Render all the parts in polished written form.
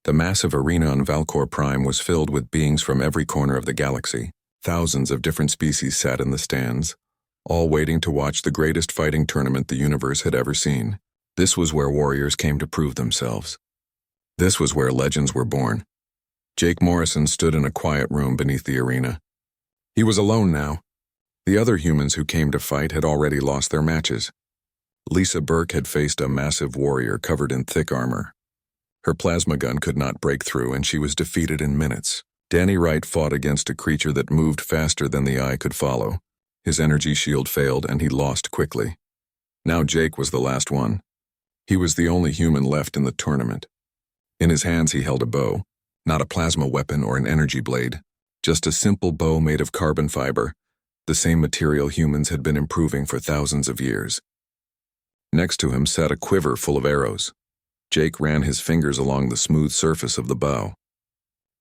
The massive arena on Valcor Prime was filled with beings from every corner of the galaxy. Thousands of different species sat in the stands, all waiting to watch the greatest fighting tournament the universe had ever seen. This was where warriors came to prove themselves. This was where legends were born. Jake Morrison stood in a quiet room beneath the arena. He was alone now. The other humans who came to fight had already lost their matches. Lisa Burke had faced a massive warrior covered in thick armor. Her plasma gun could not break through, and she was defeated in minutes. Danny Wright fought against a creature that moved faster than the eye could follow. His energy shield failed, and he lost quickly. Now Jake was the last one. He was the only human left in the tournament. In his hands he held a bow, not a plasma weapon or an energy blade, just a simple bow made of carbon fiber, the same material humans had been improving for thousands of years. Next to him sat a quiver full of arrows. Jake ran his fingers along the smooth surface of the bow.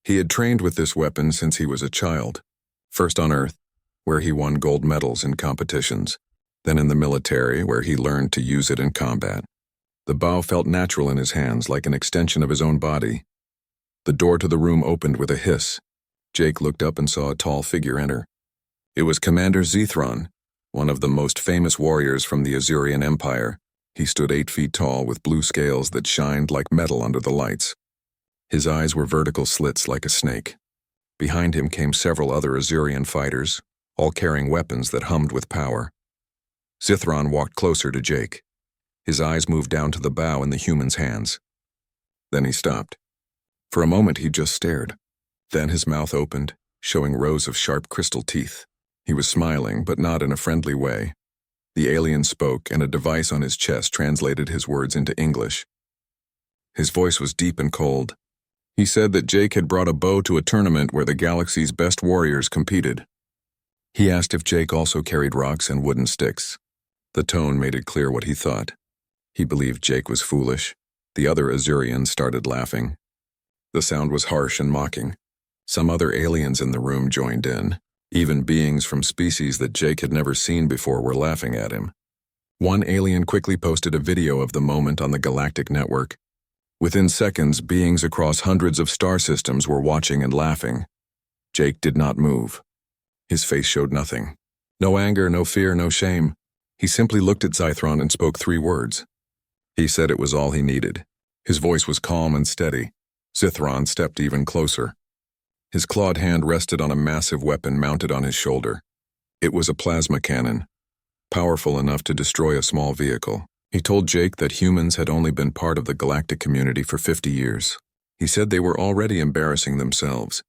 He had trained with this weapon since he was a child, first on Earth, where he won gold medals in competitions, then in the military, where he learned to use it in combat. The bow felt natural in his hands, like an extension of his own body. The door to the room opened with a hiss. Jake looked up and saw a tall figure enter. It was Commander Zethron, one of the most famous warriors from the Azurian Empire. He stood 8 feet tall with blue scales that shined like metal under the lights. His eyes were vertical slits like a snake. Behind him came several other Azurian fighters, all carrying weapons that hummed with power. Zethron walked closer to Jake. His eyes moved down to the bow in the human's hands. Then he stopped. For a moment he just stared. Then his mouth opened, showing rows of sharp crystal teeth. He was smiling, but not in a friendly way. The alien spoke, and a device on his chest translated his words into English. His voice was deep and cold. He said that Jake had brought a bow to a tournament where the galaxy's best warriors competed. He asked if Jake also carried rocks and wooden sticks. The tone made it clear what he thought. He believed Jake was foolish. The other Azurians started laughing. The sound was harsh and mocking. Some other aliens in the room joined in. Even beings from species that Jake had never seen before were laughing at him. One alien quickly posted a video of the moment on the Galactic Network. Within seconds, beings across hundreds of star systems were watching and laughing. Jake did not move. His face showed nothing. No anger, no fear, no shame. He simply looked at Zethron and spoke 3 words. He said it was all he needed. His voice was calm and steady. Zethron stepped even closer. His clawed hand rested on a massive weapon mounted on his shoulder. It was a plasma cannon, powerful enough to destroy a small vehicle. He told Jake that humans had only been part of the galactic community for 50 years. He said they were already embarrassing themselves.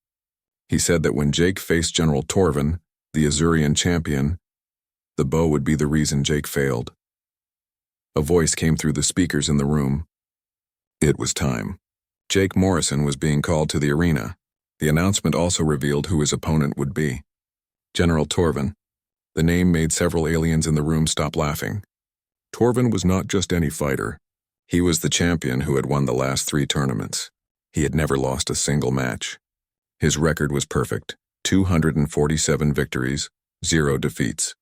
He said that when Jake faced General Torvin, the Azurian champion, the bow would be the reason Jake failed. A voice came through the speakers in the room. It was time. Jake Morrison was being called to the arena. The announcement also revealed who his opponent would be. General Torvin. The name made several aliens in the room stop laughing. Torvin was not just any fighter. He was the champion who had won the last 3 tournaments. He had never lost a single match. His record was perfect, 247 victories, 0 defeats.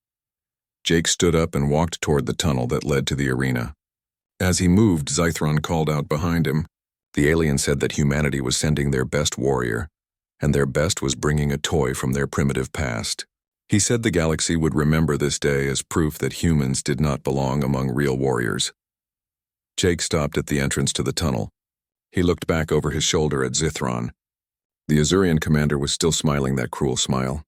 Jake stood up and walked toward the tunnel that led to the arena. As he moved, Zethron called out behind him. The alien said that humanity was sending their best warrior, and their best was bringing a toy from their primitive past. He said the galaxy would remember this day as proof that humans did not belong among real warriors. Jake stopped at the entrance to the tunnel. He looked back over his shoulder at Zethron. The Azurian commander was still smiling that cruel smile.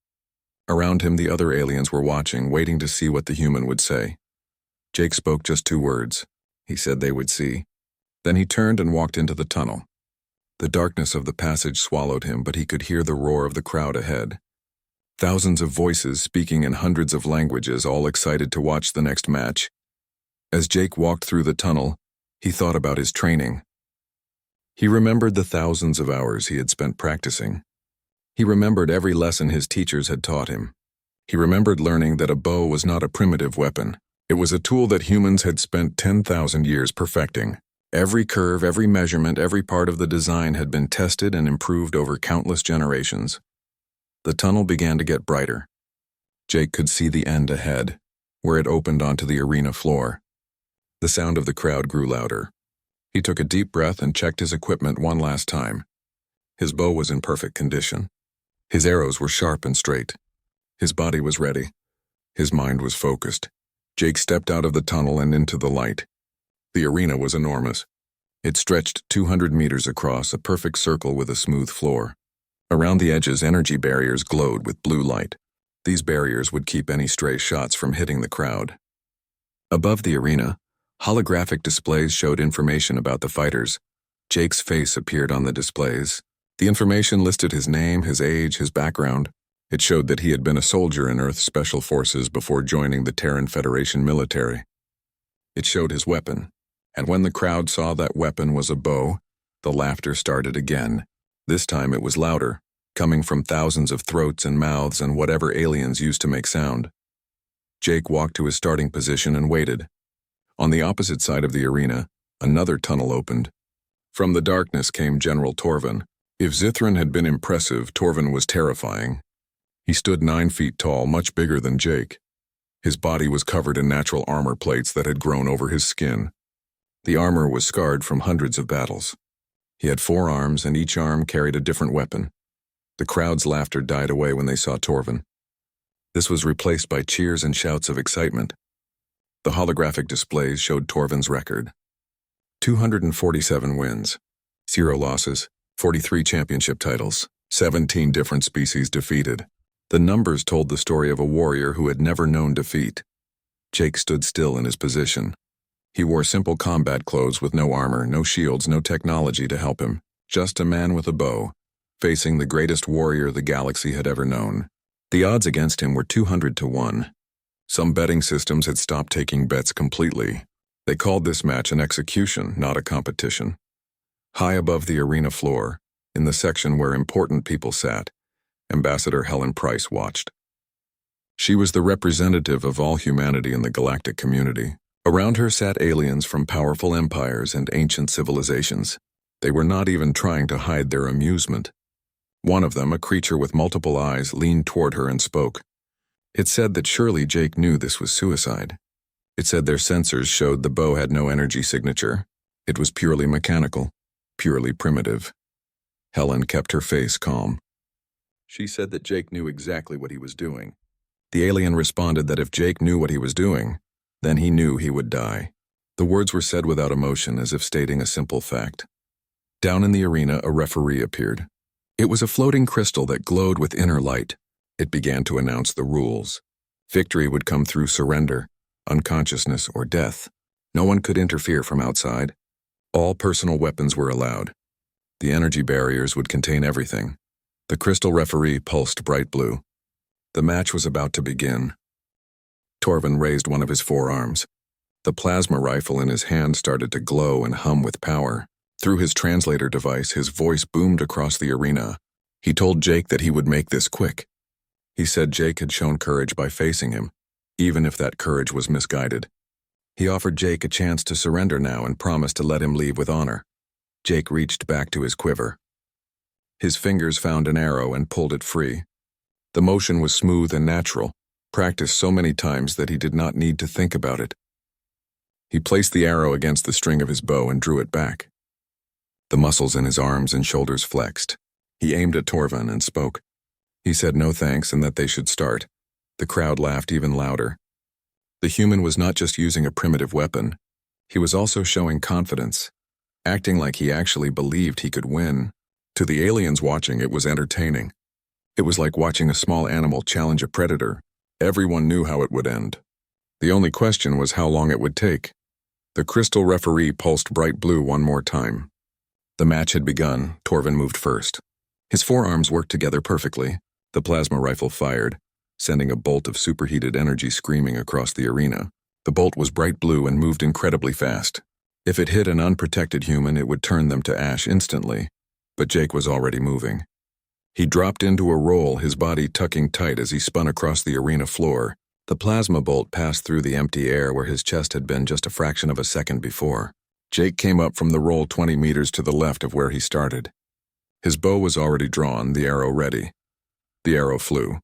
Around him, the other aliens were watching, waiting to see what the human would say. Jake spoke just 2 words. He said they would see. Then he turned and walked into the tunnel. The darkness of the passage swallowed him, but he could hear the roar of the crowd ahead. Thousands of voices speaking in hundreds of languages, all excited to watch the next match. As Jake walked through the tunnel, he thought about his training. He remembered the thousands of hours he had spent practicing. He remembered every lesson his teachers had taught him. He remembered learning that a bow was not a primitive weapon. It was a tool that humans had spent 10,000 years perfecting. Every curve, every measurement, every part of the design had been tested and improved over countless generations. The tunnel began to get brighter. Jake could see the end ahead, where it opened onto the arena floor. The sound of the crowd grew louder. He took a deep breath and checked his equipment one last time. His bow was in perfect condition. His arrows were sharp and straight. His body was ready. His mind was focused. Jake stepped out of the tunnel and into the light. The arena was enormous. It stretched 200 meters across, a perfect circle with a smooth floor. Around the edges, energy barriers glowed with blue light. These barriers would keep any stray shots from hitting the crowd. Above the arena, holographic displays showed information about the fighters. Jake's face appeared on the displays. The information listed his name, his age, his background. It showed that he had been a soldier in Earth's Special Forces before joining the Terran Federation military. It showed his weapon, and when the crowd saw that weapon was a bow, the laughter started again. This time it was louder, coming from thousands of throats and mouths and whatever aliens used to make sound. Jake walked to his starting position and waited. On the opposite side of the arena, another tunnel opened. From the darkness came General Torvin. If Zithran had been impressive, Torvin was terrifying. He stood 9 feet tall, much bigger than Jake. His body was covered in natural armor plates that had grown over his skin. The armor was scarred from hundreds of battles. He had 4 arms, and each arm carried a different weapon. The crowd's laughter died away when they saw Torvin. This was replaced by cheers and shouts of excitement. The holographic displays showed Torvin's record. 247 wins, 0 losses, 43 championship titles, 17 different species defeated. The numbers told the story of a warrior who had never known defeat. Jake stood still in his position. He wore simple combat clothes with no armor, no shields, no technology to help him. Just a man with a bow, facing the greatest warrior the galaxy had ever known. The odds against him were 200 to 1. Some betting systems had stopped taking bets completely. They called this match an execution, not a competition. High above the arena floor, in the section where important people sat, Ambassador Helen Price watched. She was the representative of all humanity in the galactic community. Around her sat aliens from powerful empires and ancient civilizations. They were not even trying to hide their amusement. One of them, a creature with multiple eyes, leaned toward her and spoke. It said that surely Jake knew this was suicide. It said their sensors showed the bow had no energy signature. It was purely mechanical, purely primitive. Helen kept her face calm. She said that Jake knew exactly what he was doing. The alien responded that if Jake knew what he was doing, then he knew he would die. The words were said without emotion, as if stating a simple fact. Down in the arena, a referee appeared. It was a floating crystal that glowed with inner light. It began to announce the rules. Victory would come through surrender, unconsciousness, or death. No one could interfere from outside. All personal weapons were allowed. The energy barriers would contain everything. The crystal referee pulsed bright blue. The match was about to begin. Torvin raised one of his 4 arms. The plasma rifle in his hand started to glow and hum with power. Through his translator device, his voice boomed across the arena. He told Jake that he would make this quick. He said Jake had shown courage by facing him, even if that courage was misguided. He offered Jake a chance to surrender now and promised to let him leave with honor. Jake reached back to his quiver. His fingers found an arrow and pulled it free. The motion was smooth and natural, practiced so many times that he did not need to think about it. He placed the arrow against the string of his bow and drew it back. The muscles in his arms and shoulders flexed. He aimed at Torvin and spoke. He said no thanks and that they should start. The crowd laughed even louder. The human was not just using a primitive weapon. He was also showing confidence, acting like he actually believed he could win. To the aliens watching, it was entertaining. It was like watching a small animal challenge a predator. Everyone knew how it would end. The only question was how long it would take. The crystal referee pulsed bright blue one more time. The match had begun. Torvin moved first. His 4 arms worked together perfectly. The plasma rifle fired, sending a bolt of superheated energy screaming across the arena. The bolt was bright blue and moved incredibly fast. If it hit an unprotected human, it would turn them to ash instantly. But Jake was already moving. He dropped into a roll, his body tucking tight as he spun across the arena floor. The plasma bolt passed through the empty air where his chest had been just a fraction of a second before. Jake came up from the roll 20 meters to the left of where he started. His bow was already drawn, the arrow ready. The arrow flew.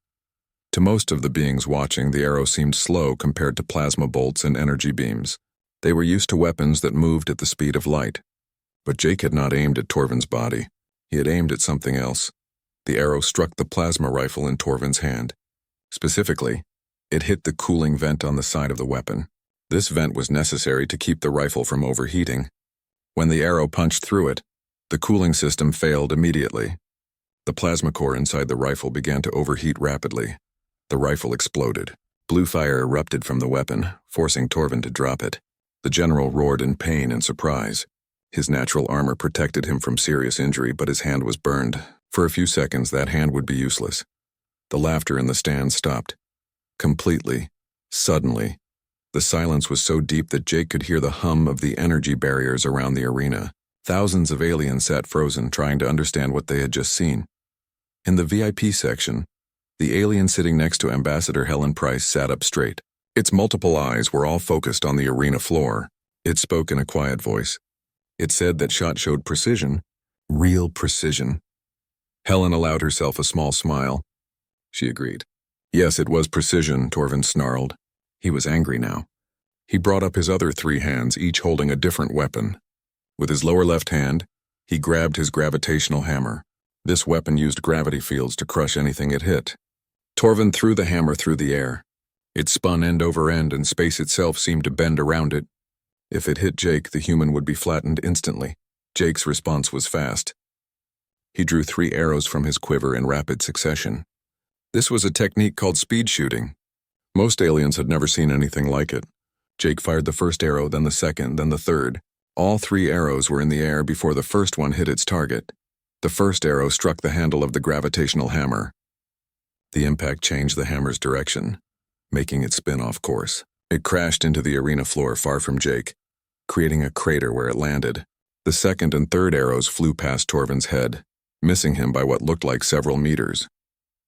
To most of the beings watching, the arrow seemed slow compared to plasma bolts and energy beams. They were used to weapons that moved at the speed of light. But Jake had not aimed at Torvin's body. He had aimed at something else. The arrow struck the plasma rifle in Torvin's hand. Specifically, it hit the cooling vent on the side of the weapon. This vent was necessary to keep the rifle from overheating. When the arrow punched through it, the cooling system failed immediately. The plasma core inside the rifle began to overheat rapidly. The rifle exploded. Blue fire erupted from the weapon, forcing Torvin to drop it. The general roared in pain and surprise. His natural armor protected him from serious injury, but his hand was burned. For a few seconds, that hand would be useless. The laughter in the stand stopped. Completely. Suddenly. The silence was so deep that Jake could hear the hum of the energy barriers around the arena. Thousands of aliens sat frozen, trying to understand what they had just seen. In the VIP section, the alien sitting next to Ambassador Helen Price sat up straight. Its multiple eyes were all focused on the arena floor. It spoke in a quiet voice. It said that shot showed precision, real precision. Helen allowed herself a small smile. She agreed. Yes, it was precision, Torvin snarled. He was angry now. He brought up his other 3 hands, each holding a different weapon. With his lower left hand, he grabbed his gravitational hammer. This weapon used gravity fields to crush anything it hit. Torvin threw the hammer through the air. It spun end over end, and space itself seemed to bend around it. If it hit Jake, the human would be flattened instantly. Jake's response was fast. He drew 3 arrows from his quiver in rapid succession. This was a technique called speed shooting. Most aliens had never seen anything like it. Jake fired the first arrow, then the second, then the third. All 3 arrows were in the air before the first one hit its target. The first arrow struck the handle of the gravitational hammer. The impact changed the hammer's direction, making it spin off course. It crashed into the arena floor far from Jake, creating a crater where it landed. The second and third arrows flew past Torvin's head, missing him by what looked like several meters.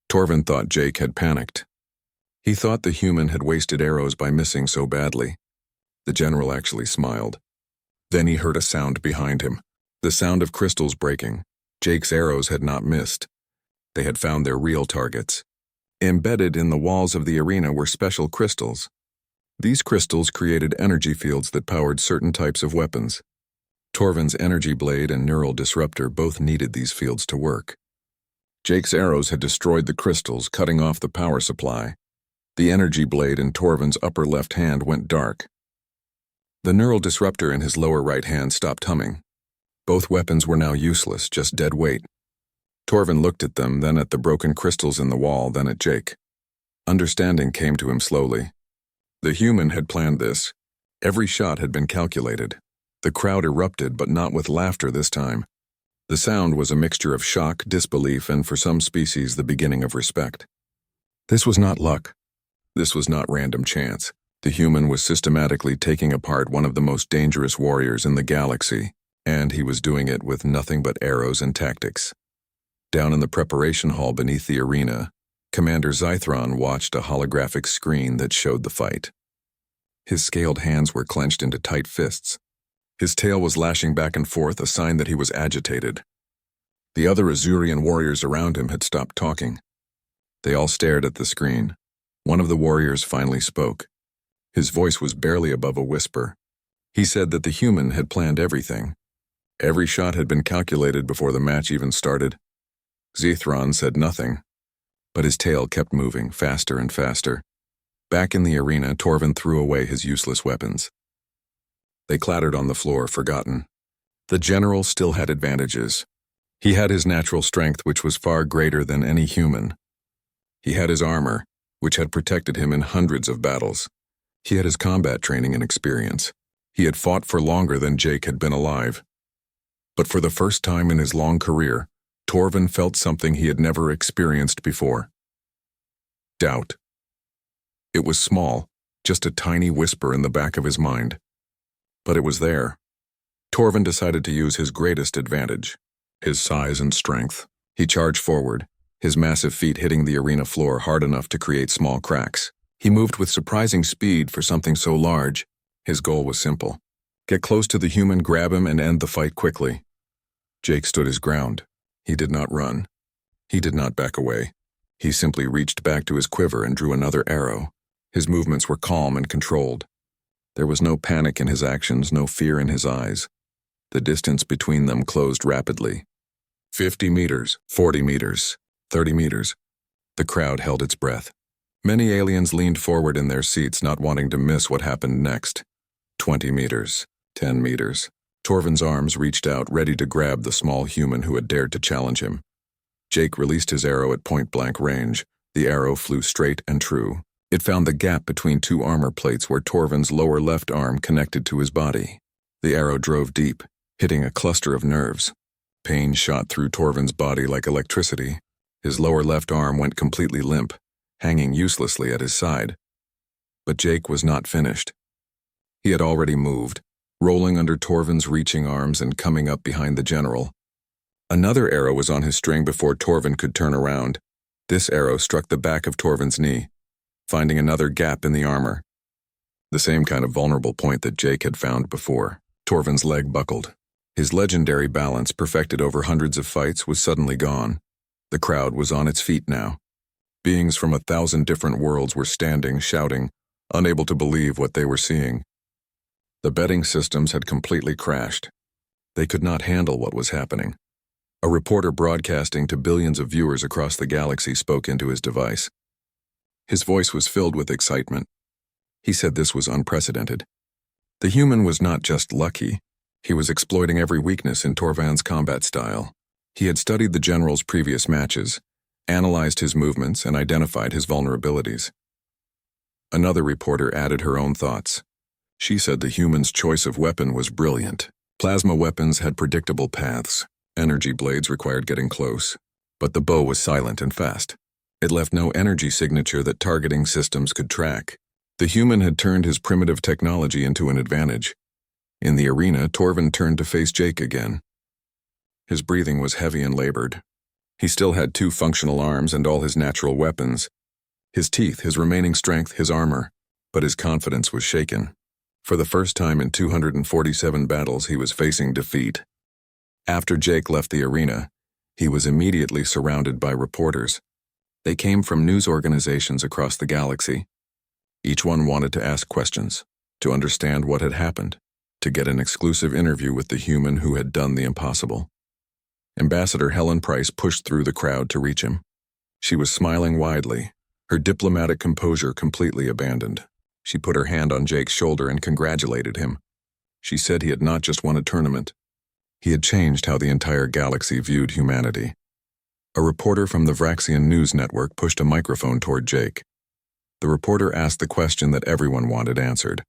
Torvin thought Jake had panicked. He thought the human had wasted arrows by missing so badly. The general actually smiled. Then he heard a sound behind him, the sound of crystals breaking. Jake's arrows had not missed. They had found their real targets. Embedded in the walls of the arena were special crystals. These crystals created energy fields that powered certain types of weapons. Torvin's energy blade and neural disruptor both needed these fields to work. Jake's arrows had destroyed the crystals, cutting off the power supply. The energy blade in Torvin's upper left hand went dark. The neural disruptor in his lower right hand stopped humming. Both weapons were now useless, just dead weight. Torvin looked at them, then at the broken crystals in the wall, then at Jake. Understanding came to him slowly. The human had planned this. Every shot had been calculated. The crowd erupted, but not with laughter this time. The sound was a mixture of shock, disbelief, and for some species, the beginning of respect. This was not luck. This was not random chance. The human was systematically taking apart one of the most dangerous warriors in the galaxy, and he was doing it with nothing but arrows and tactics. Down in the preparation hall beneath the arena, Commander Zythron watched a holographic screen that showed the fight. His scaled hands were clenched into tight fists. His tail was lashing back and forth, a sign that he was agitated. The other Azurian warriors around him had stopped talking. They all stared at the screen. One of the warriors finally spoke. His voice was barely above a whisper. He said that the human had planned everything. Every shot had been calculated before the match even started. Zythron said nothing, but his tail kept moving faster and faster. Back in the arena, Torvin threw away his useless weapons. They clattered on the floor, forgotten. The general still had advantages. He had his natural strength, which was far greater than any human. He had his armor, which had protected him in hundreds of battles. He had his combat training and experience. He had fought for longer than Jake had been alive. But for the first time in his long career, Torvin felt something he had never experienced before. Doubt. It was small, just a tiny whisper in the back of his mind. But it was there. Torvin decided to use his greatest advantage, his size and strength. He charged forward, his massive feet hitting the arena floor hard enough to create small cracks. He moved with surprising speed for something so large. His goal was simple. Get close to the human, grab him, and end the fight quickly. Jake stood his ground. He did not run. He did not back away. He simply reached back to his quiver and drew another arrow. His movements were calm and controlled. There was no panic in his actions, no fear in his eyes. The distance between them closed rapidly. 50 meters, 40 meters, 30 meters. The crowd held its breath. Many aliens leaned forward in their seats, not wanting to miss what happened next. 20 meters, 10 meters. Torvin's arms reached out, ready to grab the small human who had dared to challenge him. Jake released his arrow at point-blank range. The arrow flew straight and true. It found the gap between two armor plates where Torvin's lower left arm connected to his body. The arrow drove deep, hitting a cluster of nerves. Pain shot through Torvin's body like electricity. His lower left arm went completely limp, hanging uselessly at his side. But Jake was not finished. He had already moved, rolling under Torvin's reaching arms and coming up behind the general. Another arrow was on his string before Torvin could turn around. This arrow struck the back of Torvin's knee, finding another gap in the armor. The same kind of vulnerable point that Jake had found before. Torvin's leg buckled. His legendary balance, perfected over hundreds of fights, was suddenly gone. The crowd was on its feet now. Beings from 1,000 different worlds were standing, shouting, unable to believe what they were seeing. The betting systems had completely crashed. They could not handle what was happening. A reporter broadcasting to billions of viewers across the galaxy spoke into his device. His voice was filled with excitement. He said this was unprecedented. The human was not just lucky. He was exploiting every weakness in Torvin's combat style. He had studied the general's previous matches, analyzed his movements, and identified his vulnerabilities. Another reporter added her own thoughts. She said the human's choice of weapon was brilliant. Plasma weapons had predictable paths. Energy blades required getting close. But the bow was silent and fast. It left no energy signature that targeting systems could track. The human had turned his primitive technology into an advantage. In the arena, Torvin turned to face Jake again. His breathing was heavy and labored. He still had 2 functional arms and all his natural weapons. His teeth, his remaining strength, his armor. But his confidence was shaken. For the first time in 247 battles, he was facing defeat. After Jake left the arena, he was immediately surrounded by reporters. They came from news organizations across the galaxy. Each one wanted to ask questions, to understand what had happened, to get an exclusive interview with the human who had done the impossible. Ambassador Helen Price pushed through the crowd to reach him. She was smiling widely, her diplomatic composure completely abandoned. She put her hand on Jake's shoulder and congratulated him. She said he had not just won a tournament. He had changed how the entire galaxy viewed humanity. A reporter from the Vraxian News Network pushed a microphone toward Jake. The reporter asked the question that everyone wanted answered.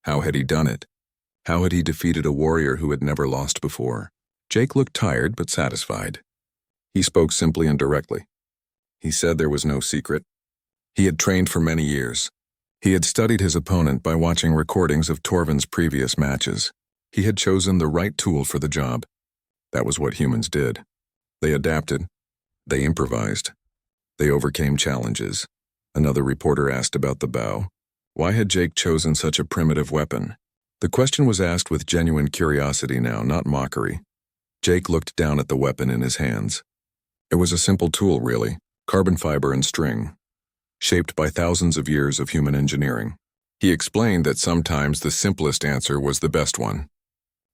How had he done it? How had he defeated a warrior who had never lost before? Jake looked tired but satisfied. He spoke simply and directly. He said there was no secret. He had trained for many years. He had studied his opponent by watching recordings of Torvin's previous matches. He had chosen the right tool for the job. That was what humans did. They adapted. They improvised. They overcame challenges. Another reporter asked about the bow. Why had Jake chosen such a primitive weapon? The question was asked with genuine curiosity now, not mockery. Jake looked down at the weapon in his hands. It was a simple tool, really, carbon fiber and string, shaped by thousands of years of human engineering. He explained that sometimes the simplest answer was the best one.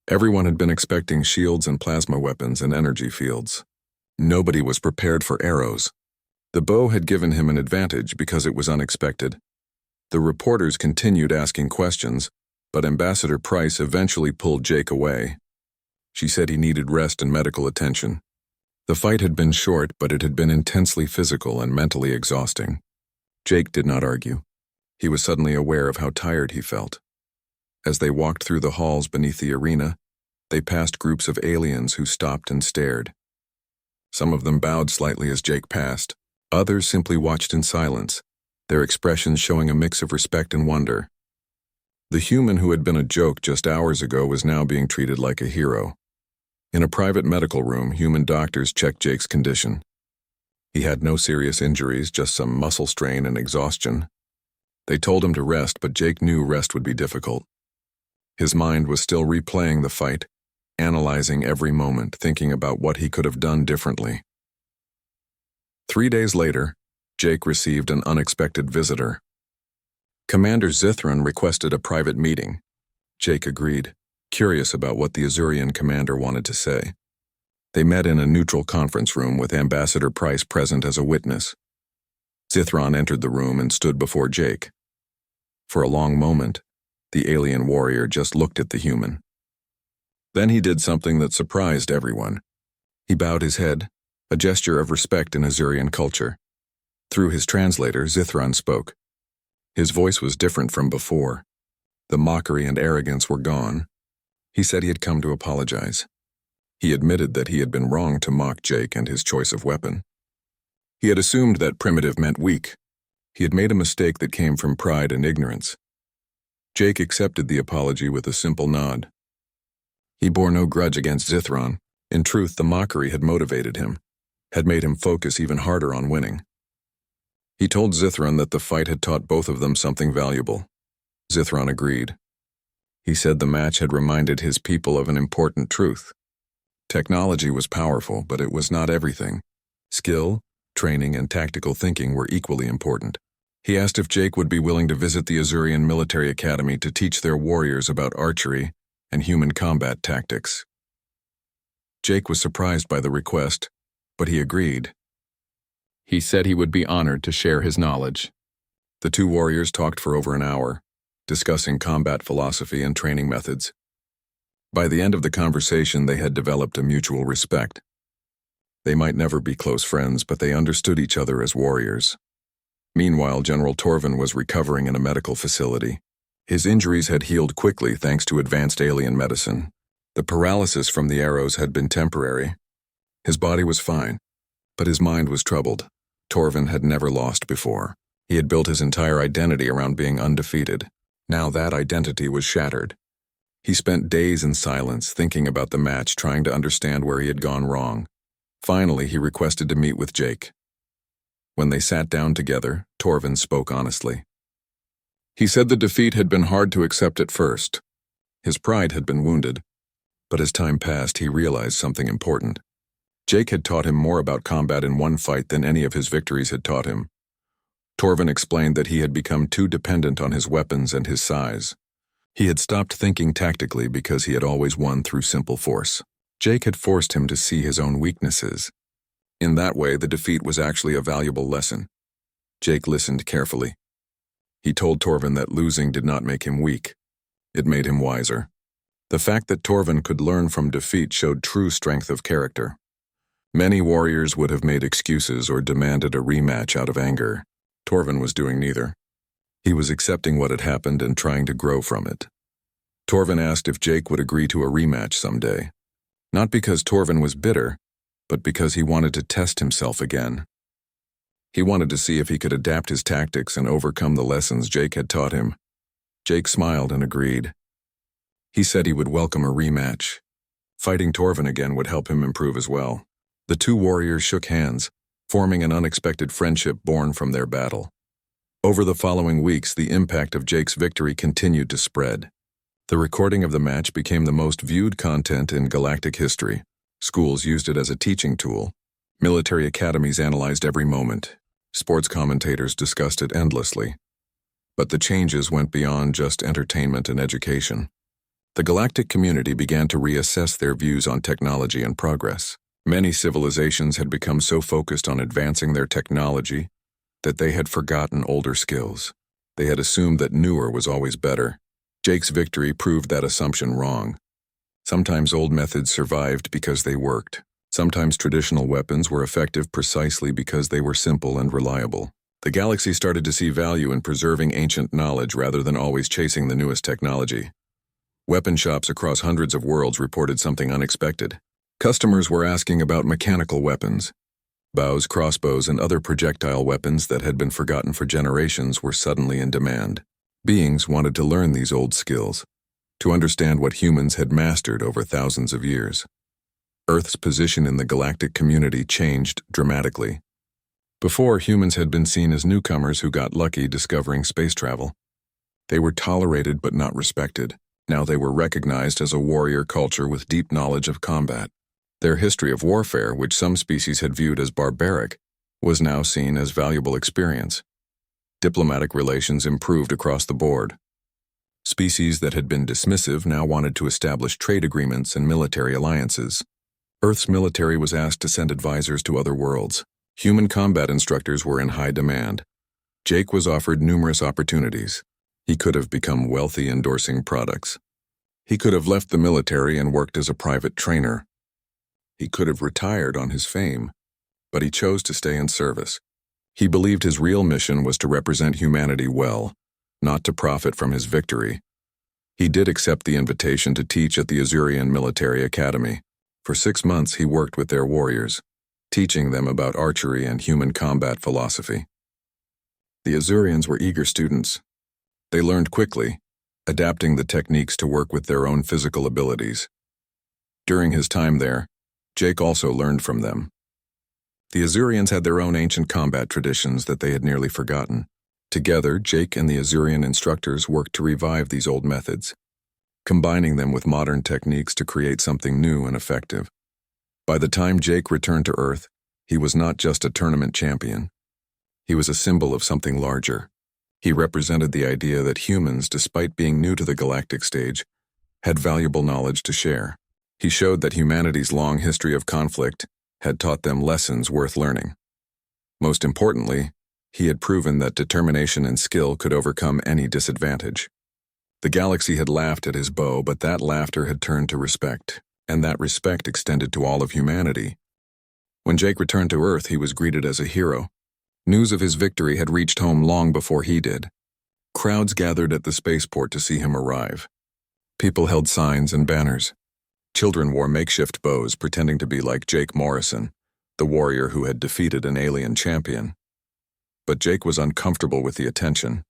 Everyone had been expecting shields and plasma weapons and energy fields. Nobody was prepared for arrows. The bow had given him an advantage because it was unexpected. The reporters continued asking questions, but Ambassador Price eventually pulled Jake away. She said he needed rest and medical attention. The fight had been short, but it had been intensely physical and mentally exhausting. Jake did not argue. He was suddenly aware of how tired he felt. As they walked through the halls beneath the arena, they passed groups of aliens who stopped and stared. Some of them bowed slightly as Jake passed. Others simply watched in silence, their expressions showing a mix of respect and wonder. The human who had been a joke just hours ago was now being treated like a hero. In a private medical room, human doctors checked Jake's condition. He had no serious injuries, just some muscle strain and exhaustion. They told him to rest, but Jake knew rest would be difficult. His mind was still replaying the fight, analyzing every moment, thinking about what he could have done differently. 3 days later, Jake received an unexpected visitor. Commander Zithron requested a private meeting. Jake agreed, curious about what the Azurian commander wanted to say. They met in a neutral conference room with Ambassador Price present as a witness. Zithron entered the room and stood before Jake. For a long moment, the alien warrior just looked at the human. Then he did something that surprised everyone. He bowed his head, a gesture of respect in Azurian culture. Through his translator, Zithron spoke. His voice was different from before. The mockery and arrogance were gone. He said he had come to apologize. He admitted that he had been wrong to mock Jake and his choice of weapon. He had assumed that primitive meant weak. He had made a mistake that came from pride and ignorance. Jake accepted the apology with a simple nod. He bore no grudge against Zithron. In truth, the mockery had motivated him, had made him focus even harder on winning. He told Zithron that the fight had taught both of them something valuable. Zithron agreed. He said the match had reminded his people of an important truth. Technology was powerful, but it was not everything. Skill, training, and tactical thinking were equally important. He asked if Jake would be willing to visit the Azurian Military Academy to teach their warriors about archery and human combat tactics. Jake was surprised by the request, but he agreed. He said he would be honored to share his knowledge. The two warriors talked for over an hour, discussing combat philosophy and training methods. By the end of the conversation, they had developed a mutual respect. They might never be close friends, but they understood each other as warriors. Meanwhile, General Torvin was recovering in a medical facility. His injuries had healed quickly thanks to advanced alien medicine. The paralysis from the arrows had been temporary. His body was fine, but his mind was troubled. Torvin had never lost before. He had built his entire identity around being undefeated. Now that identity was shattered. He spent days in silence, thinking about the match, trying to understand where he had gone wrong. Finally, he requested to meet with Jake. When they sat down together, Torvin spoke honestly. He said the defeat had been hard to accept at first. His pride had been wounded, but as time passed, he realized something important. Jake had taught him more about combat in one fight than any of his victories had taught him. Torvin explained that he had become too dependent on his weapons and his size. He had stopped thinking tactically because he had always won through simple force. Jake had forced him to see his own weaknesses. In that way, the defeat was actually a valuable lesson. Jake listened carefully. He told Torvin that losing did not make him weak. It made him wiser. The fact that Torvin could learn from defeat showed true strength of character. Many warriors would have made excuses or demanded a rematch out of anger. Torvin was doing neither. He was accepting what had happened and trying to grow from it. Torvin asked if Jake would agree to a rematch someday. Not because Torvin was bitter, but because he wanted to test himself again. He wanted to see if he could adapt his tactics and overcome the lessons Jake had taught him. Jake smiled and agreed. He said he would welcome a rematch. Fighting Torvin again would help him improve as well. The two warriors shook hands, forming an unexpected friendship born from their battle. Over the following weeks, the impact of Jake's victory continued to spread. The recording of the match became the most viewed content in galactic history. Schools used it as a teaching tool. Military academies analyzed every moment. Sports commentators discussed it endlessly. But the changes went beyond just entertainment and education. The galactic community began to reassess their views on technology and progress. Many civilizations had become so focused on advancing their technology that they had forgotten older skills. They had assumed that newer was always better. Jake's victory proved that assumption wrong. Sometimes old methods survived because they worked. Sometimes traditional weapons were effective precisely because they were simple and reliable. The galaxy started to see value in preserving ancient knowledge rather than always chasing the newest technology. Weapon shops across hundreds of worlds reported something unexpected. Customers were asking about mechanical weapons. Bows, crossbows, and other projectile weapons that had been forgotten for generations were suddenly in demand. Beings wanted to learn these old skills, to understand what humans had mastered over thousands of years. Earth's position in the galactic community changed dramatically. Before, humans had been seen as newcomers who got lucky discovering space travel. They were tolerated but not respected. Now they were recognized as a warrior culture with deep knowledge of combat. Their history of warfare, which some species had viewed as barbaric, was now seen as valuable experience. Diplomatic relations improved across the board. Species that had been dismissive now wanted to establish trade agreements and military alliances. Earth's military was asked to send advisors to other worlds. Human combat instructors were in high demand. Jake was offered numerous opportunities. He could have become wealthy endorsing products. He could have left the military and worked as a private trainer. He could have retired on his fame, but he chose to stay in service. He believed his real mission was to represent humanity well, not to profit from his victory. He did accept the invitation to teach at the Azurian Military Academy. For 6 months he worked with their warriors, teaching them about archery and human combat philosophy. The Azurians were eager students. They learned quickly, adapting the techniques to work with their own physical abilities. During his time there, Jake also learned from them. The Azurians had their own ancient combat traditions that they had nearly forgotten. Together, Jake and the Azurian instructors worked to revive these old methods, combining them with modern techniques to create something new and effective. By the time Jake returned to Earth, he was not just a tournament champion. He was a symbol of something larger. He represented the idea that humans, despite being new to the galactic stage, had valuable knowledge to share. He showed that humanity's long history of conflict had taught them lessons worth learning. Most importantly, he had proven that determination and skill could overcome any disadvantage. The galaxy had laughed at his bow, but that laughter had turned to respect, and that respect extended to all of humanity. When Jake returned to Earth, he was greeted as a hero. News of his victory had reached home long before he did. Crowds gathered at the spaceport to see him arrive. People held signs and banners. Children wore makeshift bows, pretending to be like Jake Morrison, the warrior who had defeated an alien champion. But Jake was uncomfortable with the attention.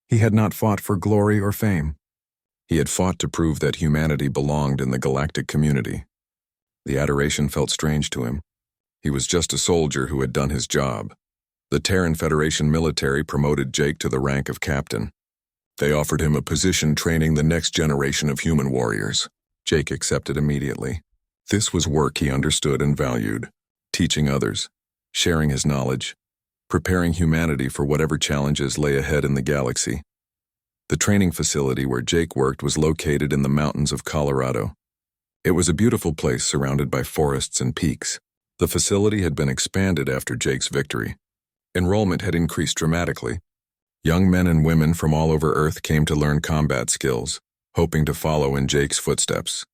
He had not fought for glory or fame. He had fought to prove that humanity belonged in the galactic community. The adoration felt strange to him. He was just a soldier who had done his job. The Terran Federation military promoted Jake to the rank of captain. They offered him a position training the next generation of human warriors. Jake accepted immediately. This was work he understood and valued, teaching others, sharing his knowledge, preparing humanity for whatever challenges lay ahead in the galaxy. The training facility where Jake worked was located in the mountains of Colorado. It was a beautiful place surrounded by forests and peaks. The facility had been expanded after Jake's victory. Enrollment had increased dramatically. Young men and women from all over Earth came to learn combat skills, hoping to follow in Jake's footsteps.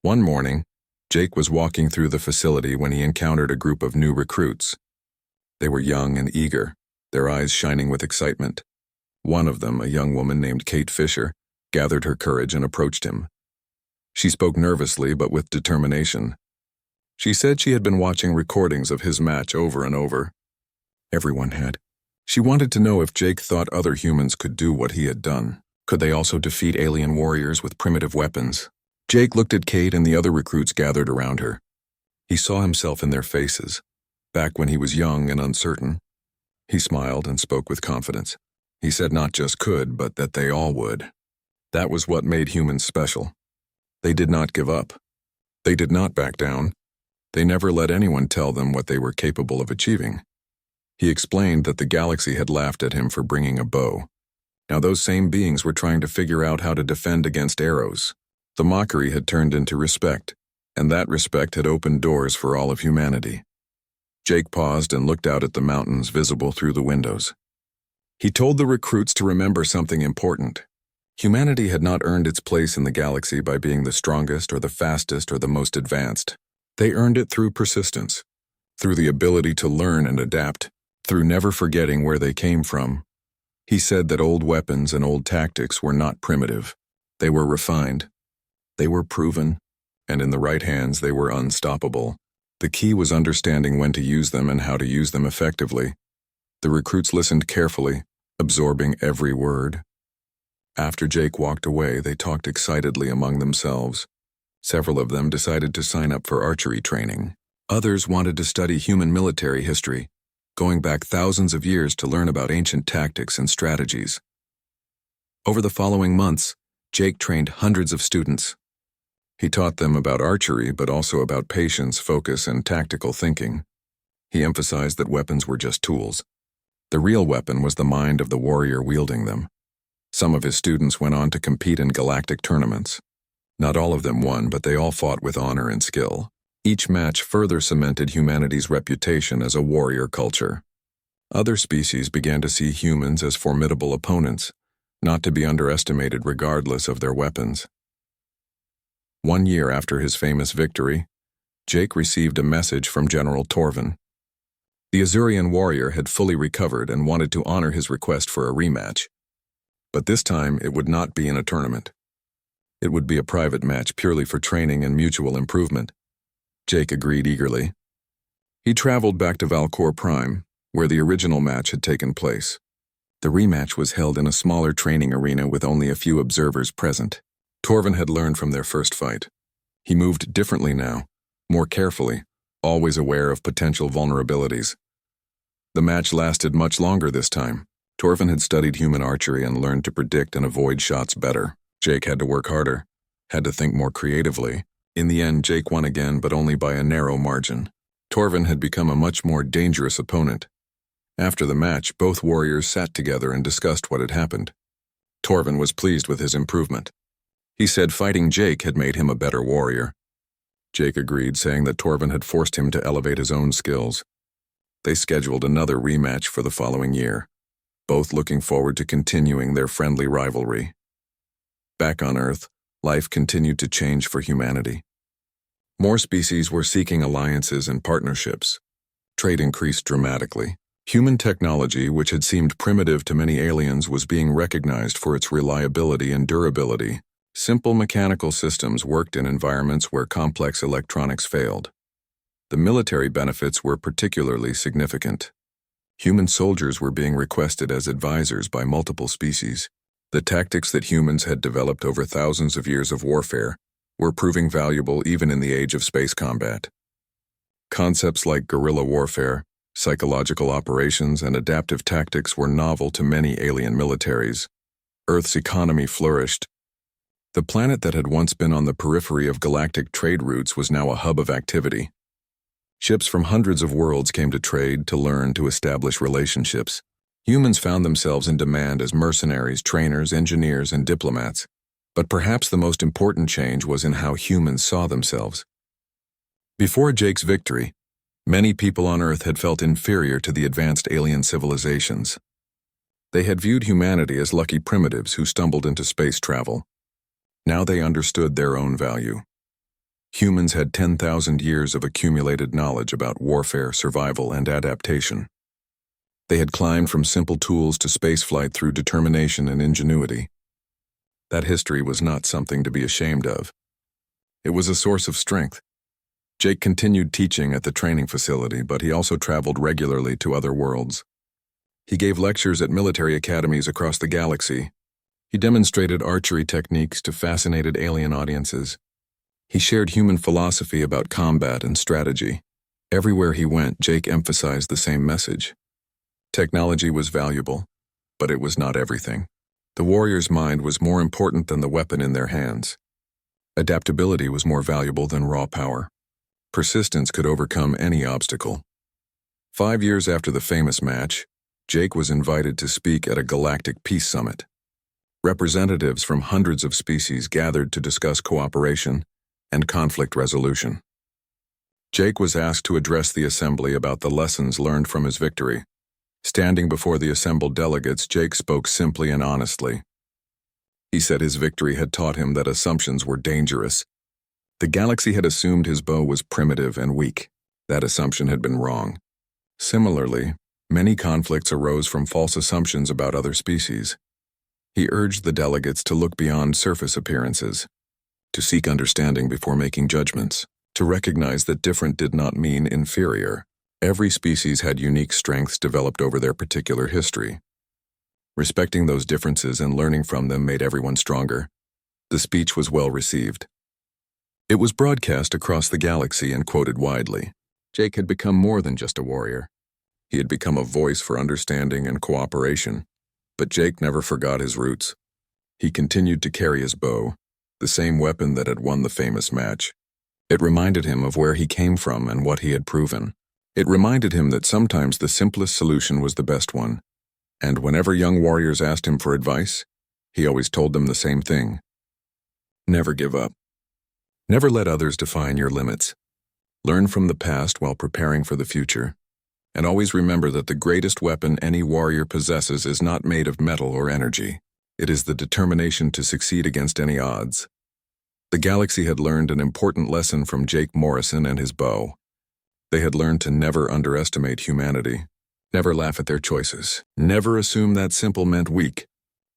One morning, Jake was walking through the facility when he encountered a group of new recruits. They were young and eager, their eyes shining with excitement. One of them, a young woman named Kate Fisher, gathered her courage and approached him. She spoke nervously but with determination. She said she had been watching recordings of his match over and over. Everyone had. She wanted to know if Jake thought other humans could do what he had done. Could they also defeat alien warriors with primitive weapons? Jake looked at Kate and the other recruits gathered around her. He saw himself in their faces, back when he was young and uncertain. He smiled and spoke with confidence. He said not just could, but that they all would. That was what made humans special. They did not give up. They did not back down. They never let anyone tell them what they were capable of achieving. He explained that the galaxy had laughed at him for bringing a bow. Now those same beings were trying to figure out how to defend against arrows. The mockery had turned into respect, and that respect had opened doors for all of humanity. Jake paused and looked out at the mountains visible through the windows. He told the recruits to remember something important. Humanity had not earned its place in the galaxy by being the strongest or the fastest or the most advanced. They earned it through persistence, through the ability to learn and adapt, through never forgetting where they came from. He said that old weapons and old tactics were not primitive. They were refined. They were proven, and in the right hands they were unstoppable. The key was understanding when to use them and how to use them effectively. The recruits listened carefully, absorbing every word. After Jake walked away, they talked excitedly among themselves. Several of them decided to sign up for archery training. Others wanted to study human military history, going back thousands of years to learn about ancient tactics and strategies. Over the following months, Jake trained hundreds of students. He taught them about archery, but also about patience, focus, and tactical thinking. He emphasized that weapons were just tools. The real weapon was the mind of the warrior wielding them. Some of his students went on to compete in galactic tournaments. Not all of them won, but they all fought with honor and skill. Each match further cemented humanity's reputation as a warrior culture. Other species began to see humans as formidable opponents, not to be underestimated regardless of their weapons. 1 year after his famous victory, Jake received a message from General Torvin. The Azurian warrior had fully recovered and wanted to honor his request for a rematch. But this time it would not be in a tournament. It would be a private match purely for training and mutual improvement. Jake agreed eagerly. He traveled back to Valcor Prime, where the original match had taken place. The rematch was held in a smaller training arena with only a few observers present. Torvin had learned from their first fight. He moved differently now, more carefully, always aware of potential vulnerabilities. The match lasted much longer this time. Torvin had studied human archery and learned to predict and avoid shots better. Jake had to work harder, had to think more creatively. In the end, Jake won again, but only by a narrow margin. Torvin had become a much more dangerous opponent. After the match, both warriors sat together and discussed what had happened. Torvin was pleased with his improvement. He said fighting Jake had made him a better warrior. Jake agreed, saying that Torvin had forced him to elevate his own skills. They scheduled another rematch for the following year, both looking forward to continuing their friendly rivalry. Back on Earth, life continued to change for humanity. More species were seeking alliances and partnerships. Trade increased dramatically. Human technology, which had seemed primitive to many aliens, was being recognized for its reliability and durability. Simple mechanical systems worked in environments where complex electronics failed. The military benefits were particularly significant. Human soldiers were being requested as advisors by multiple species. The tactics that humans had developed over thousands of years of warfare were proving valuable even in the age of space combat. Concepts like guerrilla warfare, psychological operations, and adaptive tactics were novel to many alien militaries. Earth's economy flourished. The planet that had once been on the periphery of galactic trade routes was now a hub of activity. Ships from hundreds of worlds came to trade, to learn, to establish relationships. Humans found themselves in demand as mercenaries, trainers, engineers, and diplomats. But perhaps the most important change was in how humans saw themselves. Before Jake's victory, many people on Earth had felt inferior to the advanced alien civilizations. They had viewed humanity as lucky primitives who stumbled into space travel. Now they understood their own value. Humans had 10,000 years of accumulated knowledge about warfare, survival, and adaptation. They had climbed from simple tools to spaceflight through determination and ingenuity. That history was not something to be ashamed of. It was a source of strength. Jake continued teaching at the training facility, but he also traveled regularly to other worlds. He gave lectures at military academies across the galaxy. He demonstrated archery techniques to fascinated alien audiences. He shared human philosophy about combat and strategy. Everywhere he went, Jake emphasized the same message. Technology was valuable, but it was not everything. The warrior's mind was more important than the weapon in their hands. Adaptability was more valuable than raw power. Persistence could overcome any obstacle. 5 years after the famous match, Jake was invited to speak at a galactic peace summit. Representatives from hundreds of species gathered to discuss cooperation and conflict resolution. Jake was asked to address the assembly about the lessons learned from his victory. Standing before the assembled delegates, Jake spoke simply and honestly. He said his victory had taught him that assumptions were dangerous. The galaxy had assumed his bow was primitive and weak. That assumption had been wrong. Similarly, many conflicts arose from false assumptions about other species. He urged the delegates to look beyond surface appearances, to seek understanding before making judgments, to recognize that different did not mean inferior. Every species had unique strengths developed over their particular history. Respecting those differences and learning from them made everyone stronger. The speech was well received. It was broadcast across the galaxy and quoted widely. Jake had become more than just a warrior. He had become a voice for understanding and cooperation. But Jake never forgot his roots. He continued to carry his bow, the same weapon that had won the famous match. It reminded him of where he came from and what he had proven. It reminded him that sometimes the simplest solution was the best one. And whenever young warriors asked him for advice, He always told them the same thing. Never give up. Never let others define your limits. Learn from the past while preparing for the future. And always remember that the greatest weapon any warrior possesses is not made of metal or energy. It is the determination to succeed against any odds. The galaxy had learned an important lesson from Jake Morrison and his bow. They had learned to never underestimate humanity, never laugh at their choices, never assume that simple meant weak,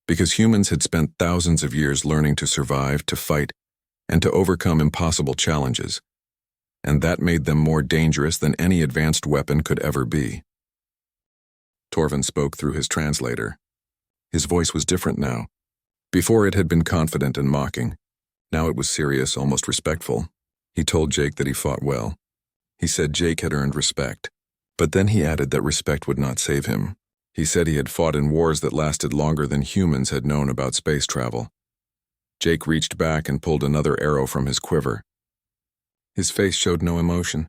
because humans had spent thousands of years learning to survive, to fight, and to overcome impossible challenges, and that made them more dangerous than any advanced weapon could ever be. Torvin spoke through his translator. His voice was different now. Before it had been confident and mocking. Now it was serious, almost respectful. He told Jake that he fought well. He said Jake had earned respect. But then he added that respect would not save him. He said he had fought in wars that lasted longer than humans had known about space travel. Jake reached back and pulled another arrow from his quiver. His face showed no emotion.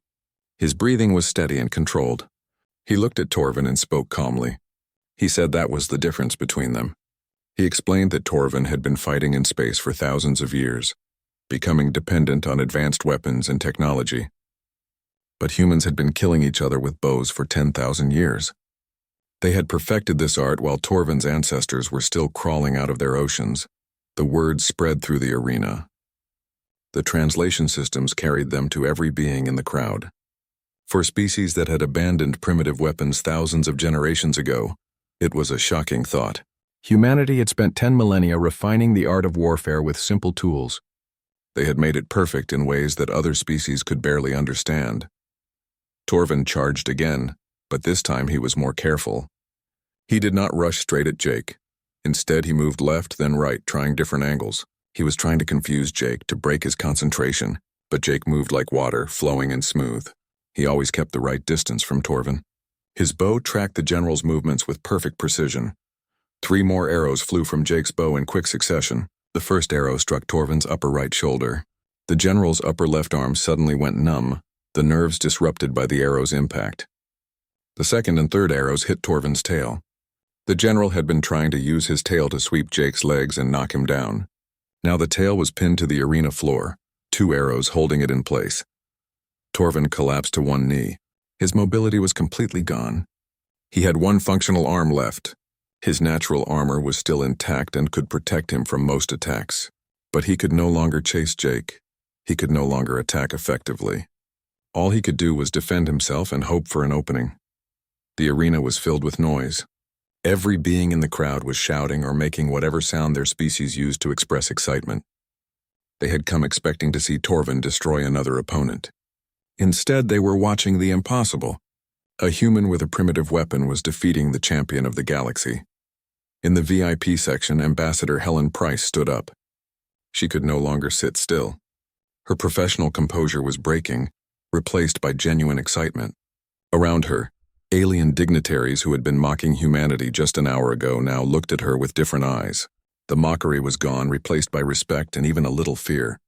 His breathing was steady and controlled. He looked at Torvin and spoke calmly. He said that was the difference between them. He explained that Torvin had been fighting in space for thousands of years, becoming dependent on advanced weapons and technology. But humans had been killing each other with bows for 10,000 years. They had perfected this art while Torvin's ancestors were still crawling out of their oceans. The word spread through the arena. The translation systems carried them to every being in the crowd. For species that had abandoned primitive weapons thousands of generations ago, it was a shocking thought. Humanity had spent 10 millennia refining the art of warfare with simple tools. They had made it perfect in ways that other species could barely understand. Torvin charged again, but this time he was more careful. He did not rush straight at Jake. Instead, he moved left, then right, trying different angles. He was trying to confuse Jake, to break his concentration, but Jake moved like water, flowing and smooth. He always kept the right distance from Torvin. His bow tracked the general's movements with perfect precision. 3 more arrows flew from Jake's bow in quick succession. The first arrow struck Torvin's upper right shoulder. The general's upper left arm suddenly went numb, the nerves disrupted by the arrow's impact. The second and third arrows hit Torvin's tail. The general had been trying to use his tail to sweep Jake's legs and knock him down. Now the tail was pinned to the arena floor, 2 arrows holding it in place. Torvin collapsed to one knee. His mobility was completely gone. He had 1 functional arm left. His natural armor was still intact and could protect him from most attacks. But he could no longer chase Jake. He could no longer attack effectively. All he could do was defend himself and hope for an opening. The arena was filled with noise. Every being in the crowd was shouting or making whatever sound their species used to express excitement. They had come expecting to see Torvin destroy another opponent. Instead, they were watching the impossible. A human with a primitive weapon was defeating the champion of the galaxy. In the VIP section, Ambassador Helen Price stood up. She could no longer sit still. Her professional composure was breaking, replaced by genuine excitement. Around her, alien dignitaries who had been mocking humanity just an hour ago now looked at her with different eyes. The mockery was gone, replaced by respect and even a little fear.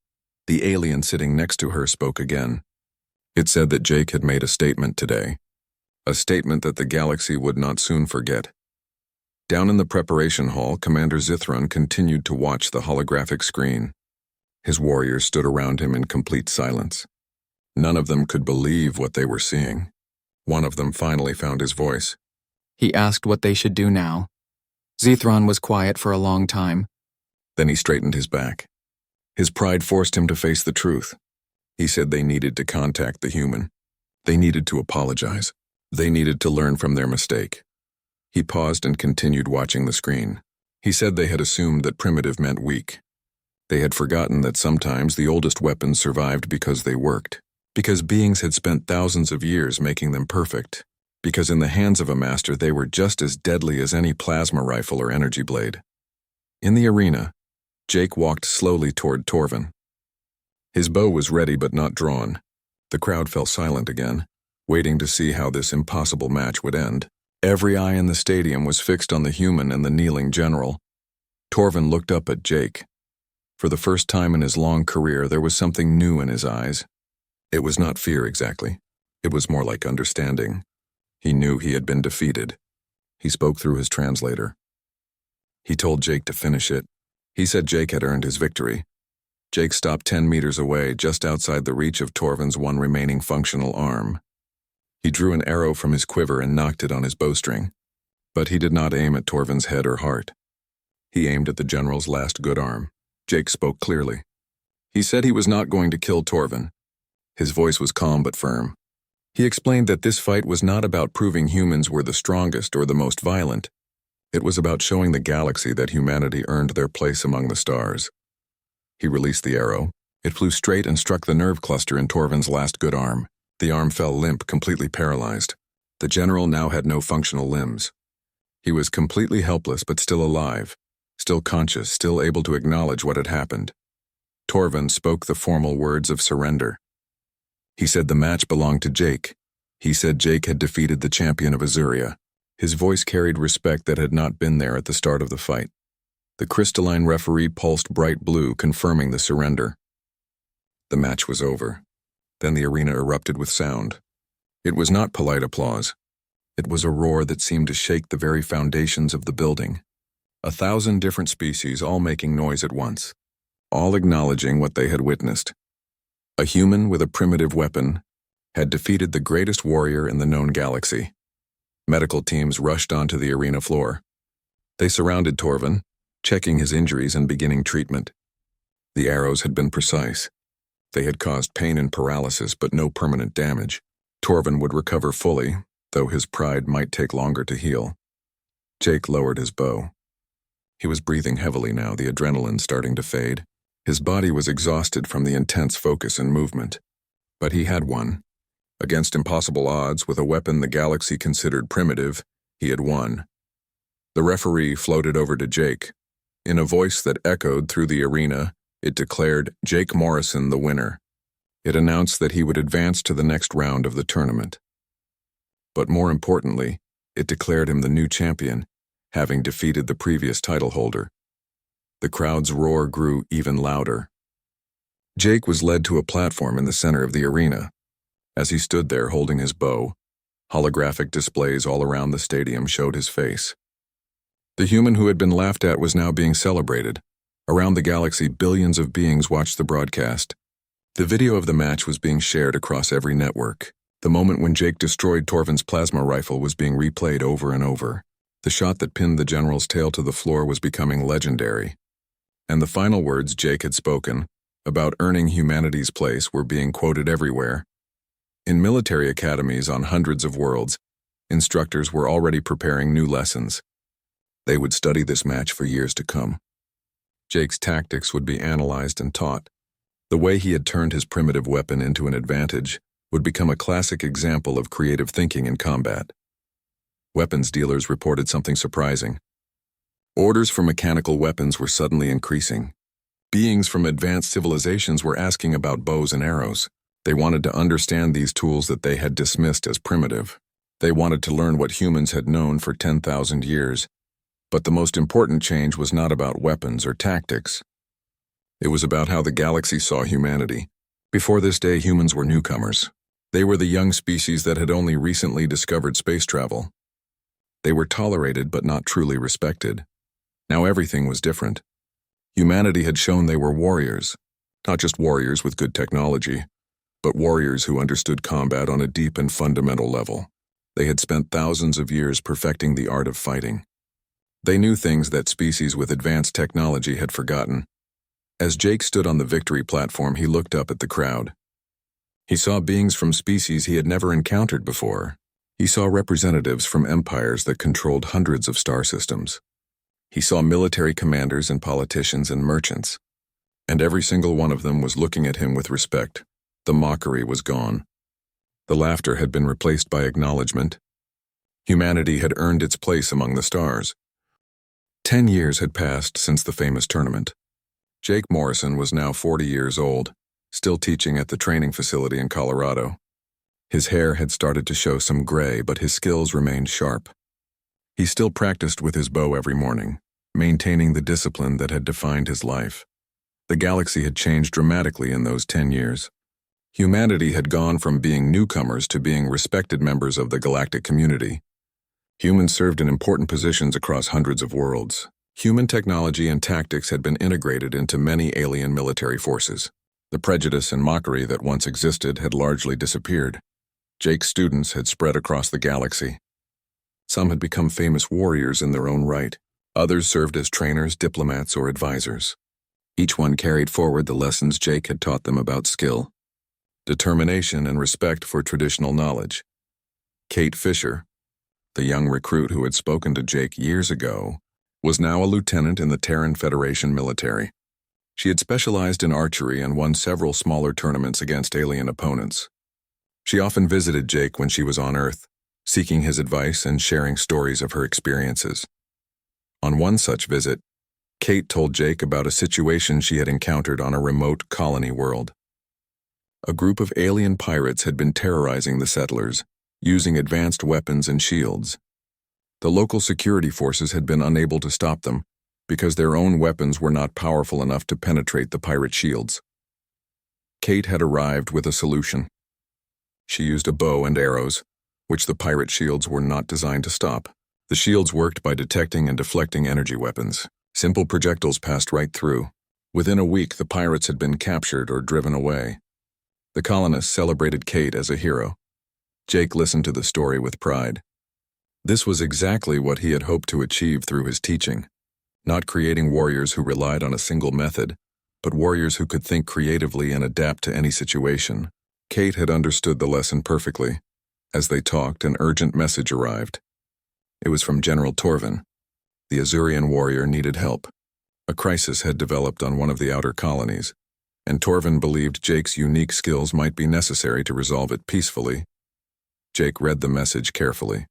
The alien sitting next to her spoke again. It said that Jake had made a statement today. A statement that the galaxy would not soon forget. Down in the preparation hall, Commander Zithron continued to watch the holographic screen. His warriors stood around him in complete silence. None of them could believe what they were seeing. One of them finally found his voice. He asked what they should do now. Zithron was quiet for a long time. Then he straightened his back. His pride forced him to face the truth. He said they needed to contact the human. They needed to apologize. They needed to learn from their mistake. He paused and continued watching the screen. He said they had assumed that primitive meant weak. They had forgotten that sometimes the oldest weapons survived because they worked. Because beings had spent thousands of years making them perfect. Because in the hands of a master they were just as deadly as any plasma rifle or energy blade. In the arena, Jake walked slowly toward Torvin. His bow was ready but not drawn. The crowd fell silent again, waiting to see how this impossible match would end. Every eye in the stadium was fixed on the human and the kneeling general. Torvin looked up at Jake. For the first time in his long career, there was something new in his eyes. It was not fear exactly. It was more like understanding. He knew he had been defeated. He spoke through his translator. He told Jake to finish it, He said Jake had earned his victory. Jake stopped 10 meters away, just outside the reach of Torvin's one remaining functional arm. He drew an arrow from his quiver and knocked it on his bowstring. But he did not aim at Torvin's head or heart. He aimed at the general's last good arm. Jake spoke clearly. He said he was not going to kill Torvin. His voice was calm but firm. He explained that this fight was not about proving humans were the strongest or the most violent. It was about showing the galaxy that humanity earned their place among the stars. He released the arrow. It flew straight and struck the nerve cluster in Torvin's last good arm. The arm fell limp, completely paralyzed. The general now had no functional limbs. He was completely helpless but still alive, still conscious, still able to acknowledge what had happened. Torvin spoke the formal words of surrender. He said the match belonged to Jake. He said Jake had defeated the champion of Azuria. His voice carried respect that had not been there at the start of the fight. The crystalline referee pulsed bright blue, confirming the surrender. The match was over. Then the arena erupted with sound. It was not polite applause. It was a roar that seemed to shake the very foundations of the building. 1,000 different species all making noise at once, all acknowledging what they had witnessed. A human with a primitive weapon had defeated the greatest warrior in the known galaxy. Medical teams rushed onto the arena floor. They surrounded Torvin, checking his injuries and beginning treatment. The arrows had been precise. They had caused pain and paralysis, but no permanent damage. Torvin would recover fully, though his pride might take longer to heal. Jake lowered his bow. He was breathing heavily now, the adrenaline starting to fade. His body was exhausted from the intense focus and movement. But he had won. Against impossible odds, with a weapon the galaxy considered primitive, he had won. The referee floated over to Jake. In a voice that echoed through the arena, it declared Jake Morrison the winner. It announced that he would advance to the next round of the tournament. But more importantly, it declared him the new champion, having defeated the previous title holder. The crowd's roar grew even louder. Jake was led to a platform in the center of the arena. As he stood there holding his bow, holographic displays all around the stadium showed his face. The human who had been laughed at was now being celebrated. Around the galaxy, billions of beings watched the broadcast. The video of the match was being shared across every network. The moment when Jake destroyed Torvin's plasma rifle was being replayed over and over. The shot that pinned the general's tail to the floor was becoming legendary. And the final words Jake had spoken, about earning humanity's place, were being quoted everywhere. In military academies on hundreds of worlds, instructors were already preparing new lessons. They would study this match for years to come. Jake's tactics would be analyzed and taught. The way he had turned his primitive weapon into an advantage would become a classic example of creative thinking in combat. Weapons dealers reported something surprising. Orders for mechanical weapons were suddenly increasing. Beings from advanced civilizations were asking about bows and arrows. They wanted to understand these tools that they had dismissed as primitive. They wanted to learn what humans had known for 10,000 years. But the most important change was not about weapons or tactics. It was about how the galaxy saw humanity. Before this day, humans were newcomers. They were the young species that had only recently discovered space travel. They were tolerated but not truly respected. Now everything was different. Humanity had shown they were warriors, not just warriors with good technology, but warriors who understood combat on a deep and fundamental level. They had spent thousands of years perfecting the art of fighting. They knew things that species with advanced technology had forgotten. As Jake stood on the victory platform, he looked up at the crowd. He saw beings from species he had never encountered before. He saw representatives from empires that controlled hundreds of star systems. He saw military commanders and politicians and merchants. And every single one of them was looking at him with respect. The mockery was gone. The laughter had been replaced by acknowledgement. Humanity had earned its place among the stars. 10 years had passed since the famous tournament. Jake Morrison was now 40 years old, still teaching at the training facility in Colorado. His hair had started to show some gray, but his skills remained sharp. He still practiced with his bow every morning, maintaining the discipline that had defined his life. The galaxy had changed dramatically in those 10 years. Humanity had gone from being newcomers to being respected members of the galactic community. Humans served in important positions across hundreds of worlds. Human technology and tactics had been integrated into many alien military forces. The prejudice and mockery that once existed had largely disappeared. Jake's students had spread across the galaxy. Some had become famous warriors in their own right. Others served as trainers, diplomats, or advisors. Each one carried forward the lessons Jake had taught them about skill, determination, and respect for traditional knowledge. Kate Fisher, the young recruit who had spoken to Jake years ago, was now a lieutenant in the Terran Federation military. She had specialized in archery and won several smaller tournaments against alien opponents. She often visited Jake when she was on Earth, seeking his advice and sharing stories of her experiences. On one such visit, Kate told Jake about a situation she had encountered on a remote colony world. A group of alien pirates had been terrorizing the settlers, using advanced weapons and shields. The local security forces had been unable to stop them because their own weapons were not powerful enough to penetrate the pirate shields. Kate had arrived with a solution. She used a bow and arrows, which the pirate shields were not designed to stop. The shields worked by detecting and deflecting energy weapons. Simple projectiles passed right through. Within a week, the pirates had been captured or driven away. The colonists celebrated Kate as a hero. Jake listened to the story with pride. This was exactly what he had hoped to achieve through his teaching. Not creating warriors who relied on a single method, but warriors who could think creatively and adapt to any situation. Kate had understood the lesson perfectly. As they talked, an urgent message arrived. It was from General Torvin. The Azurian warrior needed help. A crisis had developed on one of the outer colonies, and Torvin believed Jake's unique skills might be necessary to resolve it peacefully. Jake read the message carefully.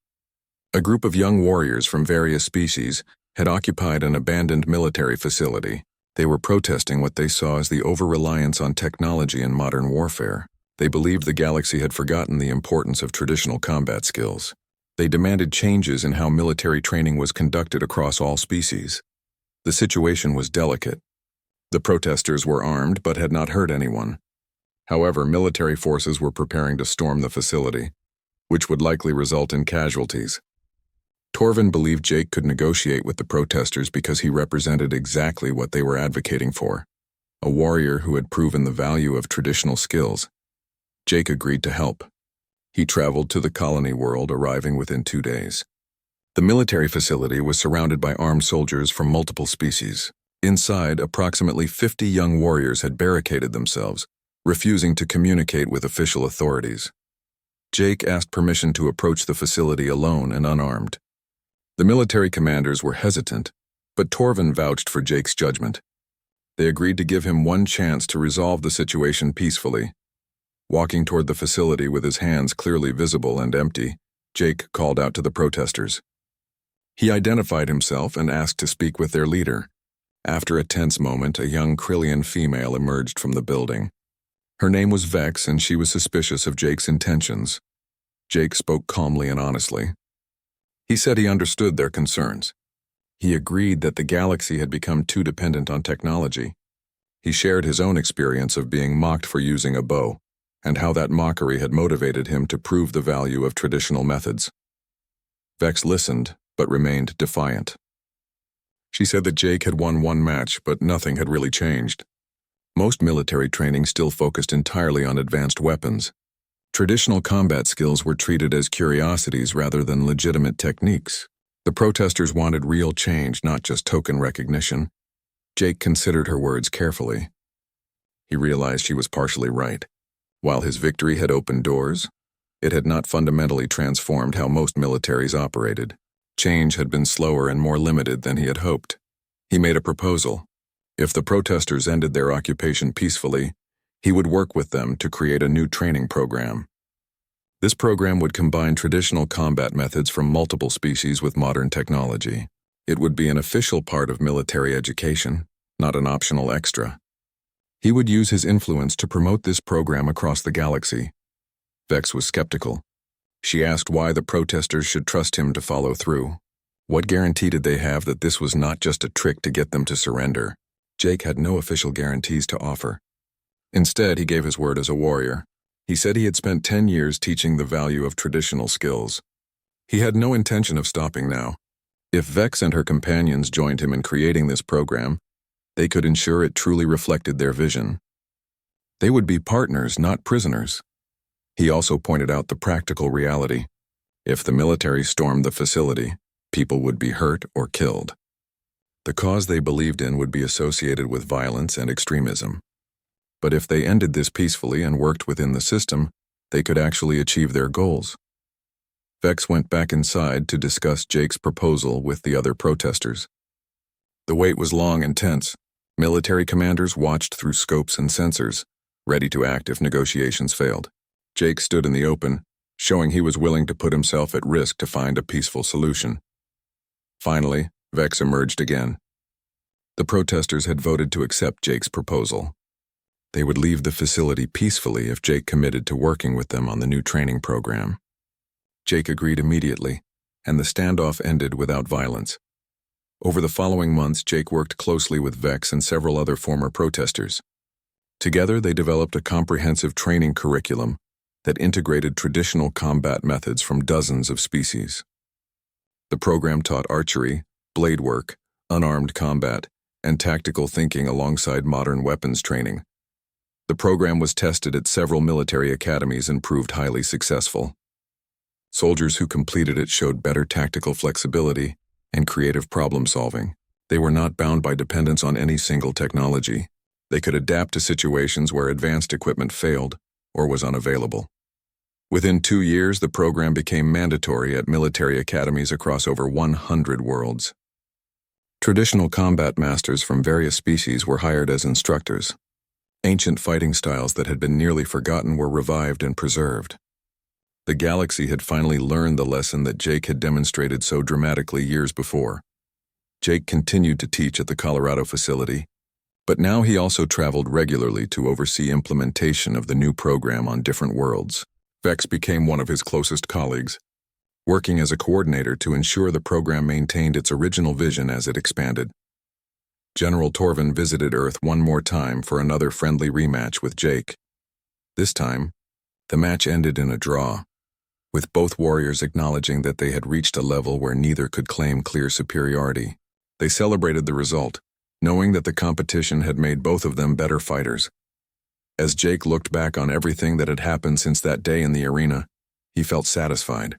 A group of young warriors from various species had occupied an abandoned military facility. They were protesting what they saw as the over-reliance on technology in modern warfare. They believed the galaxy had forgotten the importance of traditional combat skills. They demanded changes in how military training was conducted across all species. The situation was delicate. The protesters were armed but had not hurt anyone. However, military forces were preparing to storm the facility, which would likely result in casualties. Torvin believed Jake could negotiate with the protesters because he represented exactly what they were advocating for, a warrior who had proven the value of traditional skills. Jake agreed to help. He traveled to the colony world, arriving within 2 days. The military facility was surrounded by armed soldiers from multiple species. Inside, approximately 50 young warriors had barricaded themselves, refusing to communicate with official authorities. Jake asked permission to approach the facility alone and unarmed. The military commanders were hesitant, but Torvin vouched for Jake's judgment. They agreed to give him one chance to resolve the situation peacefully. Walking toward the facility with his hands clearly visible and empty, Jake called out to the protesters. He identified himself and asked to speak with their leader. After a tense moment, a young Krillian female emerged from the building. Her name was Vex, and she was suspicious of Jake's intentions. Jake spoke calmly and honestly. He said he understood their concerns. He agreed that the galaxy had become too dependent on technology. He shared his own experience of being mocked for using a bow, and how that mockery had motivated him to prove the value of traditional methods. Vex listened, but remained defiant. She said that Jake had won one match, but nothing had really changed. Most military training still focused entirely on advanced weapons. Traditional combat skills were treated as curiosities rather than legitimate techniques. The protesters wanted real change, not just token recognition. Jake considered her words carefully. He realized she was partially right. While his victory had opened doors, it had not fundamentally transformed how most militaries operated. Change had been slower and more limited than he had hoped. He made a proposal. If the protesters ended their occupation peacefully, he would work with them to create a new training program. This program would combine traditional combat methods from multiple species with modern technology. It would be an official part of military education, not an optional extra. He would use his influence to promote this program across the galaxy. Vex was skeptical. She asked why the protesters should trust him to follow through. What guarantee did they have that this was not just a trick to get them to surrender? Jake had no official guarantees to offer. Instead, he gave his word as a warrior. He said he had spent 10 years teaching the value of traditional skills. He had no intention of stopping now. If Vex and her companions joined him in creating this program, they could ensure it truly reflected their vision. They would be partners, not prisoners. He also pointed out the practical reality. If the military stormed the facility, people would be hurt or killed. The cause they believed in would be associated with violence and extremism. But if they ended this peacefully and worked within the system, they could actually achieve their goals. Vex went back inside to discuss Jake's proposal with the other protesters. The wait was long and tense. Military commanders watched through scopes and sensors, ready to act if negotiations failed. Jake stood in the open, showing he was willing to put himself at risk to find a peaceful solution. Finally, Vex emerged again. The protesters had voted to accept Jake's proposal. They would leave the facility peacefully if Jake committed to working with them on the new training program. Jake agreed immediately, and the standoff ended without violence. Over the following months, Jake worked closely with Vex and several other former protesters. Together, they developed a comprehensive training curriculum that integrated traditional combat methods from dozens of species. The program taught archery, blade work, unarmed combat, and tactical thinking alongside modern weapons training. The program was tested at several military academies and proved highly successful. Soldiers who completed it showed better tactical flexibility and creative problem-solving. They were not bound by dependence on any single technology. They could adapt to situations where advanced equipment failed or was unavailable. Within 2 years, the program became mandatory at military academies across over 100 worlds. Traditional combat masters from various species were hired as instructors. Ancient fighting styles that had been nearly forgotten were revived and preserved. The galaxy had finally learned the lesson that Jake had demonstrated so dramatically years before. Jake continued to teach at the Colorado facility, but now he also traveled regularly to oversee implementation of the new program on different worlds. Vex became one of his closest colleagues, working as a coordinator to ensure the program maintained its original vision as it expanded. General Torvin visited Earth one more time for another friendly rematch with Jake. This time, the match ended in a draw, with both warriors acknowledging that they had reached a level where neither could claim clear superiority. They celebrated the result, knowing that the competition had made both of them better fighters. As Jake looked back on everything that had happened since that day in the arena, he felt satisfied.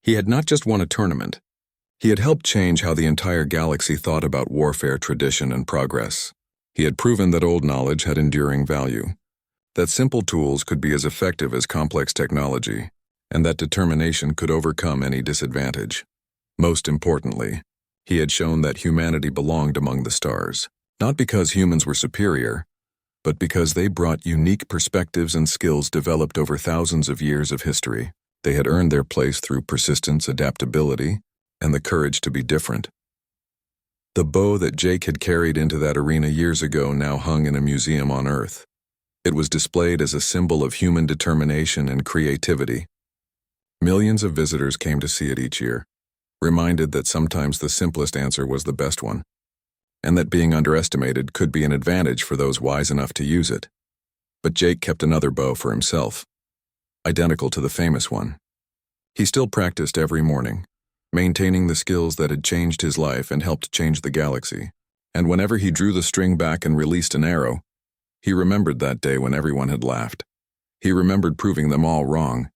He had not just won a tournament. He had helped change how the entire galaxy thought about warfare tradition and progress. He had proven that old knowledge had enduring value, that simple tools could be as effective as complex technology, and that determination could overcome any disadvantage. Most importantly, he had shown that humanity belonged among the stars, not because humans were superior, but because they brought unique perspectives and skills developed over thousands of years of history. They had earned their place through persistence, adaptability, and the courage to be different. The bow that Jake had carried into that arena years ago now hung in a museum on Earth. It was displayed as a symbol of human determination and creativity. Millions of visitors came to see it each year, reminded that sometimes the simplest answer was the best one, and that being underestimated could be an advantage for those wise enough to use it. But Jake kept another bow for himself, identical to the famous one. He still practiced every morning, maintaining the skills that had changed his life and helped change the galaxy. And whenever he drew the string back and released an arrow, he remembered that day when everyone had laughed. He remembered proving them all wrong